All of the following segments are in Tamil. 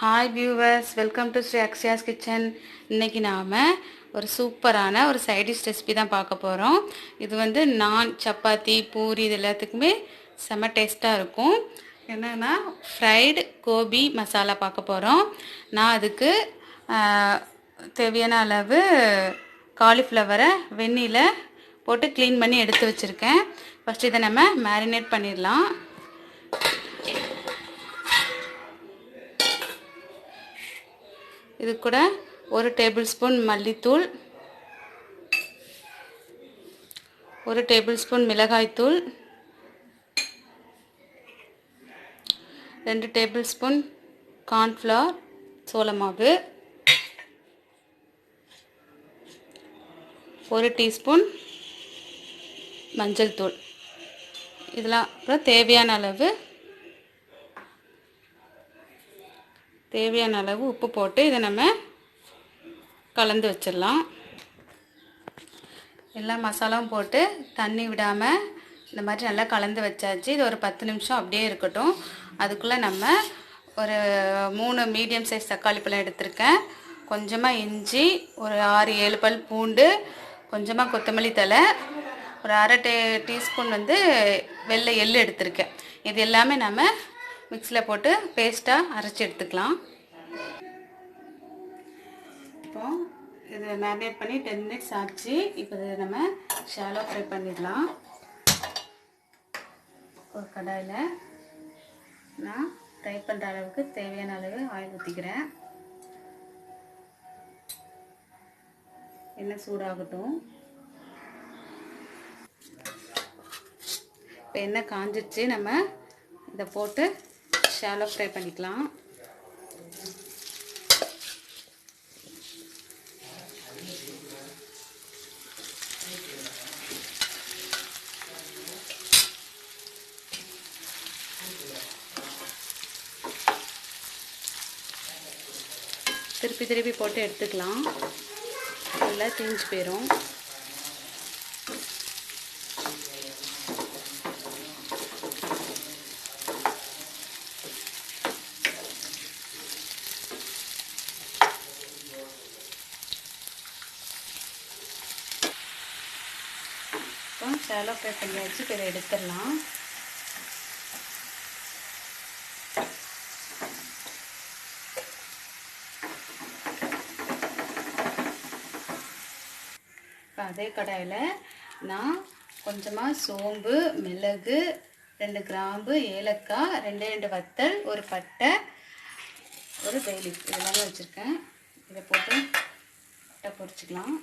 Hi viewers, welcome to Shri Akshaya's kitchen. இன்றைக்கி நாம் ஒரு சூப்பரான ஒரு சைடிஷ் ரெசிபி தான் பார்க்க போகிறோம். இது வந்து நான், சப்பாத்தி, பூரி இது எல்லாத்துக்குமே செம்ம டேஸ்ட்டாக இருக்கும். என்னென்னா ஃப்ரைடு கோபி மசாலா பார்க்க போகிறோம். நான் அதுக்கு தேவையான அளவு காலிஃப்ளவரை வெந்நீரில் போட்டு க்ளீன் பண்ணி எடுத்து வச்சுருக்கேன். ஃபஸ்ட்டு இதை நம்ம மேரினேட் பண்ணிடலாம். இது கூட 1 டேபிள் ஸ்பூன் மல்லித்தூள், 1 டேபிள் ஸ்பூன் மிளகாய்த்தூள், 2 டேபிள் ஸ்பூன் கார்ன்ஃப்ளவர் சோள மாவு, 1 டீஸ்பூன் மஞ்சள் தூள். இதெல்லாம் அப்புறம் தேவையான அளவு உப்பு போட்டு இதை நம்ம கலந்து வச்சிடலாம். எல்லா மசாலாவும் போட்டு தண்ணி விடாமல் இந்த மாதிரி நல்லா கலந்து வச்சாச்சு. இது ஒரு 10 நிமிஷம் அப்படியே இருக்கட்டும். அதுக்குள்ளே நம்ம ஒரு 3 மீடியம் சைஸ் தக்காளி பழம் எடுத்திருக்கேன், கொஞ்சமாக இஞ்சி, ஒரு 6-7 பல் பூண்டு, கொஞ்சமாக கொத்தமல்லி தழை, ஒரு அரை டீஸ்பூன் வந்து வெள்ளை எள்ளு எடுத்திருக்கேன். இது எல்லாமே நம்ம மிக்ஸியில் போட்டு பேஸ்ட்டாக அரைச்சி எடுத்துக்கலாம். இப்போ இது மேரினேட் பண்ணி 10 மினிட்ஸ் ஆச்சு. இப்போ இதை நம்ம ஷாலோ ஃப்ரை பண்ணிடலாம். ஒரு கடாயில் நான் ஃப்ரை பண்ணுற அளவுக்கு தேவையான அளவு ஆயில் ஊற்றிக்கிறேன். எண்ணெய் சூடாகட்டும். இப்போ எண்ணெய் காஞ்சிடுச்சு. நம்ம இதை போட்டு ஷாலோ ஃப்ரை பண்ணிக்கலாம். திருப்பி போட்டு எடுத்துக்கலாம். நல்லா தீஞ்சு போயிடும். இப்போ ஷாலோ ஃப்ரை பண்ணியாச்சு. இப்போ இதை எடுத்துடலாம். இப்போ அதே கடாயில் நான் கொஞ்சமாக சோம்பு, மிளகு, 2 கிராம்பு, ஏலக்காய், 2 வத்தல், ஒரு பட்டை, ஒரு பே லீஃப் இதெல்லாமே வச்சுருக்கேன். இதை போட்டு பட்டை பொரிச்சிக்கலாம்.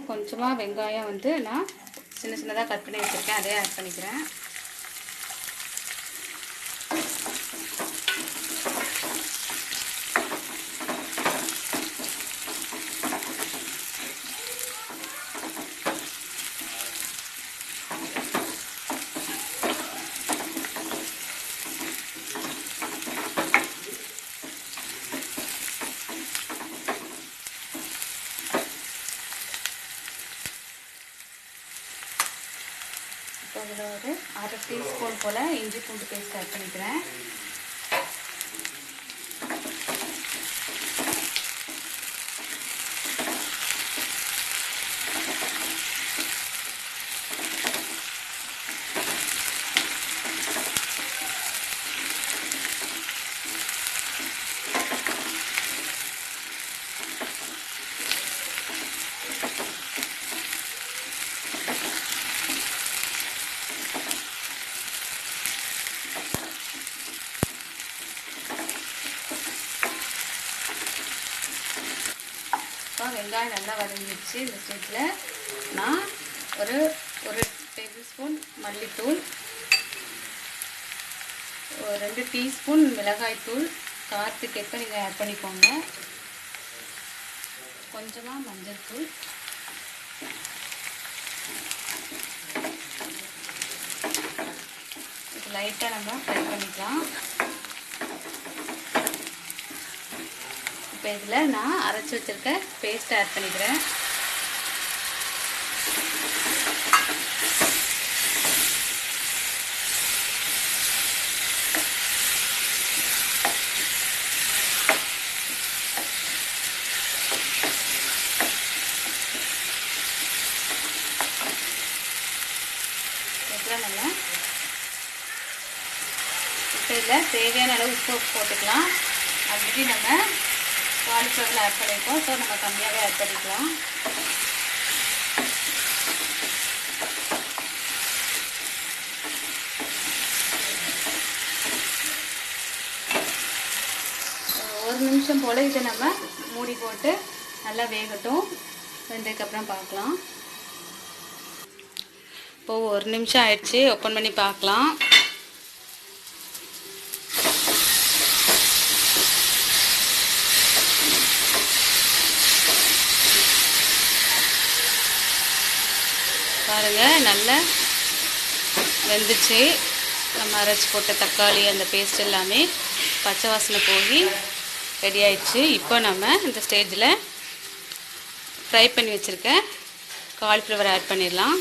கொஞ்சமாக வெங்காயம் வந்து நான் சின்னதாக கட் பண்ணி வச்சுருக்கேன், அதே ஆட் பண்ணிக்கிறேன். அதில் ஒரு அரை டீஸ்பூன் போல் இஞ்சி பூண்டு பேஸ்ட் ஆட் பண்ணிக்கிறேன். வெங்காயம் நல்லா வதங்கிடுச்சு. இந்த ஸ்டேஜில் நான் ஒரு டேபிள் ஸ்பூன் மல்லித்தூள், 2 டீஸ்பூன் மிளகாய்த்தூள், காரத்துக்கு ஏற்ப நீங்கள் ஆட் பண்ணிக்கோங்க, கொஞ்சமாக மஞ்சள் தூள், லைட்டாக நம்ம ஃப்ரை பண்ணிக்கலாம். இப்போ இதில் நான் அரைச்சி வச்சுருக்க பேஸ்ட் ஆட் பண்ணிக்கிறேன். நல்லா இப்போ இதில் தேவையான அளவு உப்பு போட்டுக்கலாம். ஆல்ரெடி நம்ம காலிஃப்ளவரில் ஆட் பண்ணியிருக்கோம். ஸோ நம்ம கம்மியாகவே ஆட் பண்ணிக்கலாம். ஒரு நிமிஷம் போல் இதை நம்ம மூடி போட்டு நல்லா வேகட்டும். வெந்ததுக்கப்புறம் பார்க்கலாம். இப்போது ஒரு நிமிஷம் ஆயிடுச்சு. ஓப்பன் பண்ணி பார்க்கலாம். பாருங்கள், நல்லா வெந்துச்சு. நம்ம அரைச்சி போட்ட தக்காளி அந்த பேஸ்ட் எல்லாமே பச்சை வாசனை போய் ரெடி ஆயிடுச்சு. இப்போ நம்ம இந்த ஸ்டேஜில் ஃப்ரை பண்ணி வச்சுருக்க காலிஃப்ளவர் ஆட் பண்ணிடலாம்.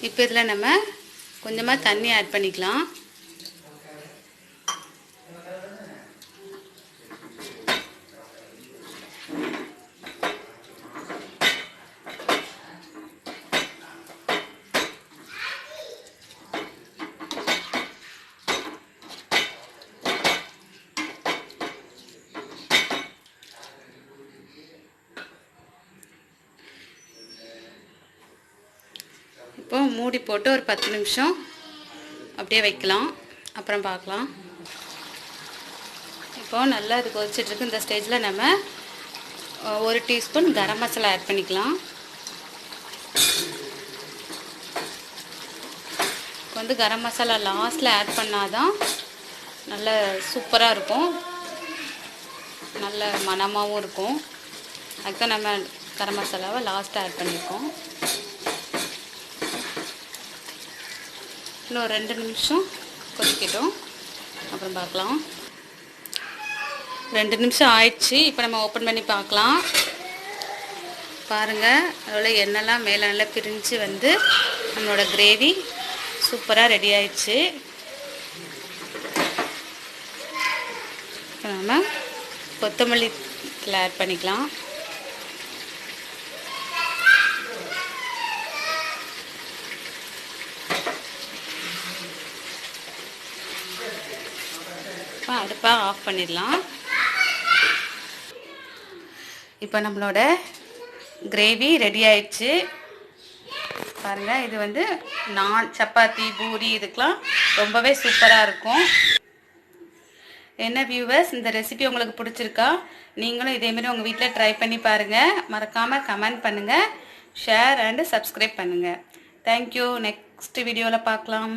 இப்போ இதில் நம்ம கொஞ்சமாக தண்ணி ஆட் பண்ணிக்கலாம். இப்போ மூடி போட்டு ஒரு 10 நிமிஷம் அப்படியே வைக்கலாம். அப்புறம் பார்க்கலாம். இப்போ நல்லா இது கொதிச்சிட்ருக்கு. இந்த ஸ்டேஜில் நம்ம 1 டீஸ்பூன் கரம் மசாலா ஆட் பண்ணிக்கலாம். இப்போ வந்து கரம் மசாலா லாஸ்ட்டில் ஆட் பண்ணாதான் நல்ல சூப்பராக இருக்கும், நல்ல மணமாகவும் இருக்கும். அதுதான் நம்ம கரம் மசாலாவை லாஸ்ட்டாக ஆட் பண்ணியிருக்கோம். இன்னும் 2 நிமிஷம் கொதிக்கட்டும், அப்புறம் பார்க்கலாம். 2 நிமிஷம் ஆயிடுச்சு. இப்போ நம்ம ஓப்பன் பண்ணி பார்க்கலாம். பாருங்கள், அதில் எண்ணெய்லாம் மேலே நல்லா பிரிஞ்சு வந்து நம்மளோட கிரேவி சூப்பராக ரெடி ஆயிடுச்சு. இப்போ நம்ம கொத்தமல்லி ஆட் பண்ணிக்கலாம். அடுப்பை ஆஃப் பண்ணிடலாம். இப்போ நம்மளோட கிரேவி ரெடி ஆயிடுச்சு. பாருங்கள், இது வந்து நான் சப்பாத்தி பூரி இதுக்கெலாம் ரொம்பவே சூப்பராக இருக்கும். என்ன வியூவர்ஸ், இந்த ரெசிபி உங்களுக்கு பிடிச்சிருக்கா? நீங்களும் இதேமாரி உங்கள் வீட்டில் ட்ரை பண்ணி பாருங்கள். மறக்காமல் கமெண்ட் பண்ணுங்கள், ஷேர் அண்டு சப்ஸ்கிரைப் பண்ணுங்கள். தேங்க்யூ. நெக்ஸ்ட் வீடியோவில் பார்க்கலாம்.